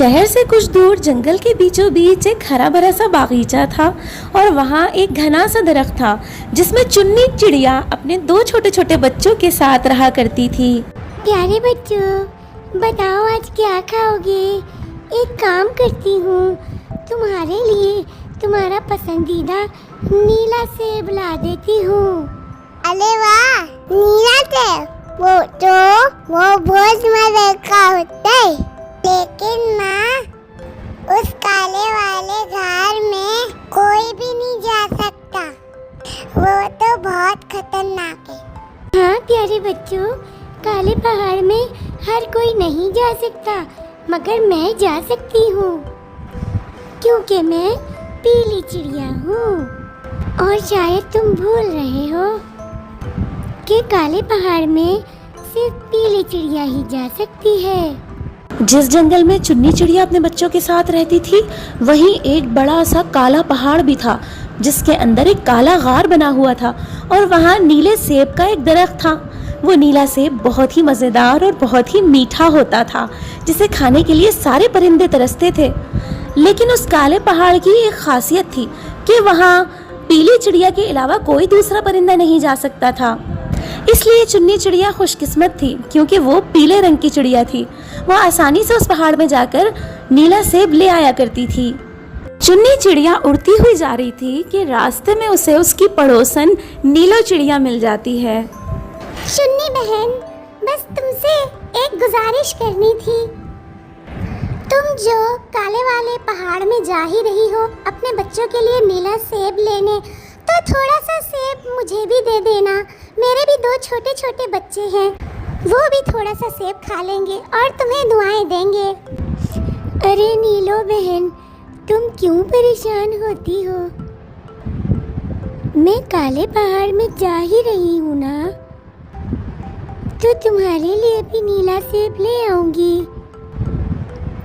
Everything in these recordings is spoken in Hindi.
शहर से कुछ दूर जंगल के बीचों बीच एक हरा भरा सा बागीचा था और वहाँ एक घना सा दरख्त था जिसमें चुन्नी चिड़िया अपने दो छोटे छोटे बच्चों के साथ रहा करती थी। प्यारे बच्चों, बताओ आज क्या खाओगे? एक काम करती हूँ, तुम्हारे लिए तुम्हारा पसंदीदा नीला सेब ला देती हूँ। अरे वाह, नीला सेब! वो बहुत मजे का होता है। लेकिन माँ, उस काले वाले घर में कोई भी नहीं जा सकता। वो तो बहुत खतरनाक है। हाँ प्यारे बच्चों, काले पहाड़ में हर कोई नहीं जा सकता, मगर मैं जा सकती हूँ क्योंकि मैं पीली चिड़िया हूँ। और शायद तुम भूल रहे हो कि काले पहाड़ में सिर्फ पीली चिड़िया ही जा सकती है। जिस जंगल में चुन्नी चिड़िया अपने बच्चों के साथ रहती थी, वहीं एक बड़ा सा काला पहाड़ भी था जिसके अंदर एक काला गार बना हुआ था और वहाँ नीले सेब का एक दरख्त था। वो नीला सेब बहुत ही मज़ेदार और बहुत ही मीठा होता था जिसे खाने के लिए सारे परिंदे तरसते थे। लेकिन उस काले पहाड़ की एक खासियत थी कि वहाँ पीली चिड़िया के अलावा कोई दूसरा परिंदा नहीं जा सकता था। इसलिए चुन्नी चिड़िया खुशकिस्मत थी क्योंकि वो पीले रंग की चिड़िया थी। वो आसानी से उस पहाड़ में जाकर नीला सेब ले आया करती थी। चुन्नी चिड़िया उड़ती हुई जा रही थी कि रास्ते में उसे उसकी पड़ोसन नीलो चिड़िया मिल जाती है। चुन्नी बहन, बस तुमसे एक गुजारिश करनी थी। तुम जो काले वाले पहाड़ में जा ही रही हो अपने बच्चों के लिए नीला सेब लेने, तो थोड़ा सा सेब मुझे भी दे देना। मेरे भी दो छोटे छोटे बच्चे हैं, वो भी थोड़ा सा सेब खा लेंगे और तुम्हें दुआएं देंगे। अरे नीलो बहन, तुम क्यों परेशान होती हो? मैं काले पहाड़ में जा ही रही हूँ ना, तो तुम्हारे लिए भी नीला सेब ले आऊंगी।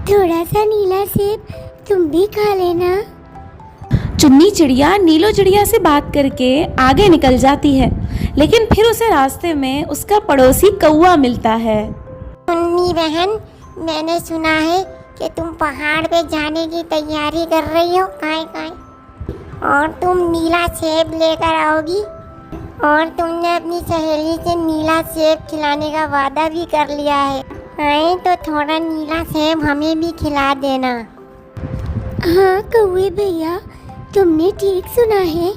थोड़ा सा नीला सेब तुम भी खा लेना। चुन्नी चिड़िया नीलो चिड़िया से बात करके आगे निकल जाती है, लेकिन फिर उसे रास्ते में उसका पड़ोसी कौवा मिलता है। चुन्नी बहन, मैंने सुना है कि तुम पहाड़ पे जाने की तैयारी कर रही हो काई और तुम नीला सेब लेकर आओगी और तुमने अपनी सहेली से नीला सेब खिलाने का वादा भी कर लिया है। आए तो थोड़ा नीला सेब हमें भी खिला देना। हाँ कौवे भैया, तुमने ठीक सुना है।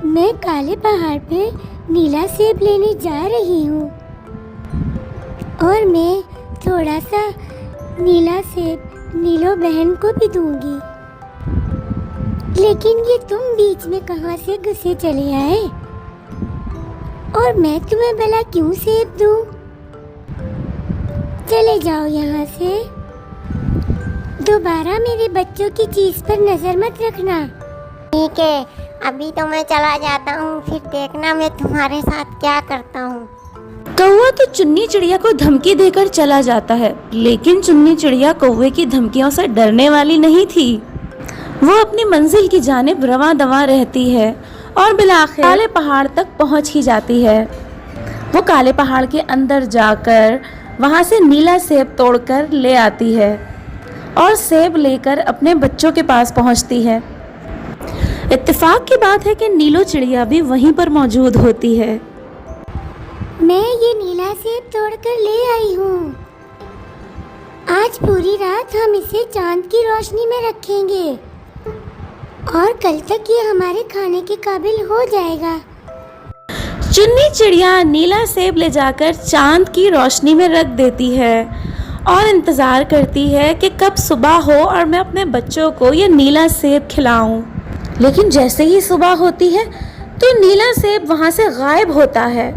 मैं काले पहाड़ पे नीला सेब लेने जा रही हूँ और मैं थोड़ा सा नीला सेब नीलो बहन को भी दूंगी। लेकिन ये तुम बीच में कहाँ से घुसे चले आए और मैं तुम्हें भला क्यों सेब दूँ? चले जाओ यहाँ से। दोबारा मेरे बच्चों की चीज़ पर नज़र मत रखना। ठीक है, अभी तो मैं चला जाता हूँ, फिर देखना मैं तुम्हारे साथ क्या करता हूँ। कौवा तो चुन्नी चिड़िया को धमकी देकर चला जाता है, लेकिन चुन्नी चिड़िया कौवे की धमकियों से डरने वाली नहीं थी। वो अपनी मंजिल की जानिब रवां दवां रहती है और बिलाखिर काले पहाड़ तक पहुँच ही जाती है। वो काले पहाड़ के अंदर जाकर वहाँ से नीला सेब तोड़कर ले आती है और सेब लेकर अपने बच्चों के पास पहुँचती है। इत्तेफाक की बात है कि नीलो चिड़िया भी वहीं पर मौजूद होती है। मैं ये नीला सेब तोड़कर ले आई हूँ। आज पूरी रात हम इसे चांद की रोशनी में रखेंगे और कल तक ये हमारे खाने के काबिल हो जाएगा। चुन्नी चिड़िया नीला सेब ले जाकर चांद की रोशनी में रख देती है और इंतज़ार करती है कि कब सुबह हो और मैं अपने बच्चों को ये नीला सेब खिलाऊं। लेकिन जैसे ही सुबह होती है तो नीला सेब वहाँ से गायब होता है।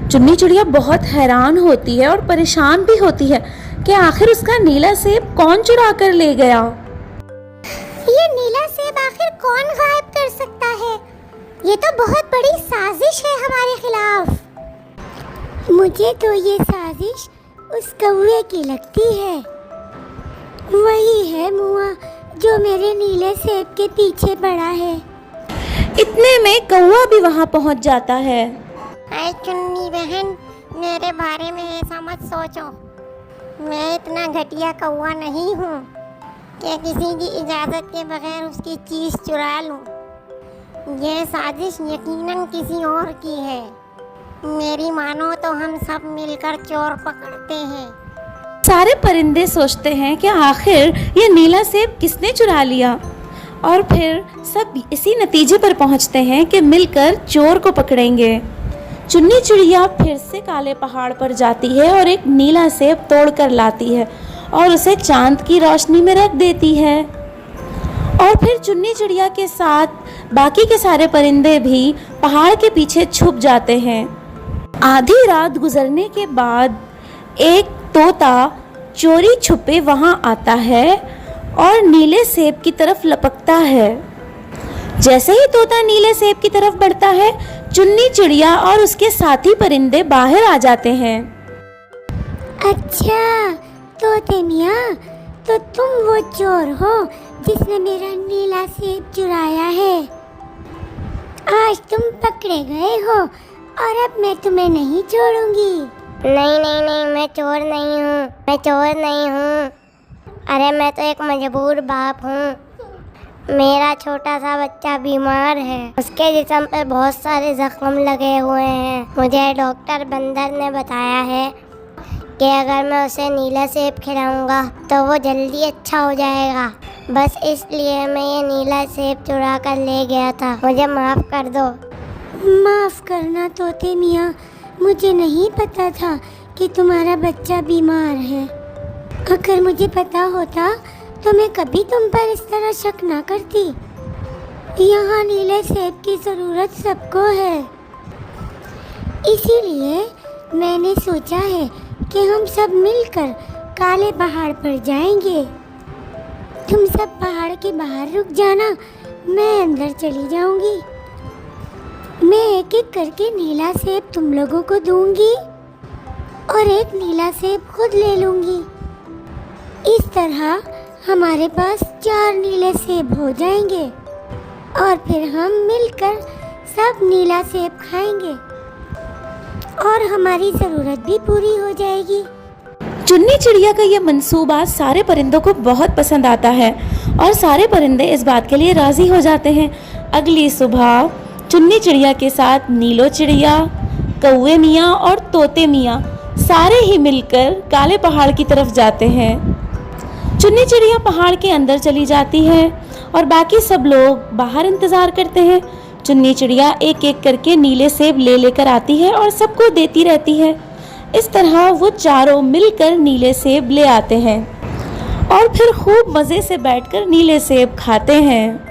चुन्नी चिड़िया बहुत हैरान होती है और परेशान भी होती है कि आखिर उसका नीला सेब कौन चुरा कर ले गया। ये नीला सेब आखिर कौन गायब कर सकता है? ये तो बहुत बड़ी साजिश है हमारे खिलाफ। मुझे तो ये साजिश उस कौवे की लगती है। वही है मुआ जो मेरे नीले सेब के पीछे पड़ा है। इतने में कौवा भी वहाँ पहुँच जाता है। अरे चुन्नी बहन, मेरे बारे में ऐसा मत सोचो। मैं इतना घटिया कौवा नहीं हूँ। कि किसी की इजाज़त के बगैर उसकी चीज़ चुरा लूं। यह साजिश यकीनन किसी और की है। मेरी मानो तो हम सब मिलकर चोर पकड़ते हैं। सारे परिंदे सोचते हैं कि आखिर ये नीला सेब किसने चुरा लिया, और फिर सब इसी नतीजे पर पहुंचते हैं कि मिलकर चोर को पकड़ेंगे। चुन्नी चिड़िया फिर से काले पहाड़ पर जाती है और एक नीला सेब तोड़ कर लाती है और उसे चांद की रोशनी में रख देती है। और फिर चुन्नी चिड़िया के साथ बाकी के सारे परिंदे भी पहाड़ के पीछे छुप जाते हैं। आधी रात गुजरने के बाद एक तोता चोरी छुपे वहां आता है और नीले सेब की तरफ लपकता है। जैसे ही तोता नीले सेब की तरफ बढ़ता है, चुन्नी चिड़िया और उसके साथी परिंदे बाहर आ जाते हैं। अच्छा तोते मियाँ, तो तुम वो चोर हो जिसने मेरा नीला सेब चुराया है। आज तुम पकड़े गए हो और अब मैं तुम्हें नहीं छोड़ूंगी। नहीं नहीं नहीं, मैं चोर नहीं हूँ, मैं चोर नहीं हूँ। अरे मैं तो एक मजबूर बाप हूँ। मेरा छोटा सा बच्चा बीमार है, उसके जिस्म पे बहुत सारे जख्म लगे हुए हैं। मुझे डॉक्टर बंदर ने बताया है कि अगर मैं उसे नीला सेब खिलाऊंगा तो वो जल्दी अच्छा हो जाएगा। बस इसलिए मैं ये नीला सेब चुरा कर ले गया था। मुझे माफ़ कर दो। माफ़ करना तोते मियाँ, मुझे नहीं पता था कि तुम्हारा बच्चा बीमार है। अगर मुझे पता होता तो मैं कभी तुम पर इस तरह शक ना करती। यहाँ नीले सेब की ज़रूरत सबको है, इसीलिए मैंने सोचा है कि हम सब मिलकर काले पहाड़ पर जाएंगे। तुम सब पहाड़ के बाहर रुक जाना, मैं अंदर चली जाऊंगी। मैं एक एक करके नीला सेब तुम लोगों को दूंगी और एक नीला सेब खुद ले लूंगी। इस तरह हमारे पास 4 नीले सेब हो जाएंगे और फिर हम मिलकर सब नीला सेब खाएंगे और हमारी ज़रूरत भी पूरी हो जाएगी। चुन्नी चिड़िया का ये मंसूबा सारे परिंदों को बहुत पसंद आता है और सारे परिंदे इस बात के लिए राज़ी हो जाते हैं। अगली सुबह चुन्नी चिड़िया के साथ नीलो चिड़िया, कौवे मियाँ और तोते मियाँ सारे ही मिलकर काले पहाड़ की तरफ जाते हैं। चुन्नी चिड़िया पहाड़ के अंदर चली जाती है और बाकी सब लोग बाहर इंतज़ार करते हैं। चुन्नी चिड़िया एक एक करके नीले सेब लेकर आती है और सबको देती रहती है। इस तरह वो चारों मिलकर नीले सेब ले आते हैं और फिर खूब मज़े से बैठकर नीले सेब खाते हैं।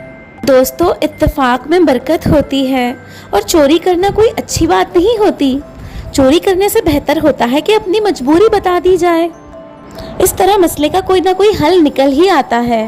दोस्तों, इत्तेफाक में बरकत होती है और चोरी करना कोई अच्छी बात नहीं होती। चोरी करने से बेहतर होता है कि अपनी मजबूरी बता दी जाए। इस तरह मसले का कोई ना कोई हल निकल ही आता है।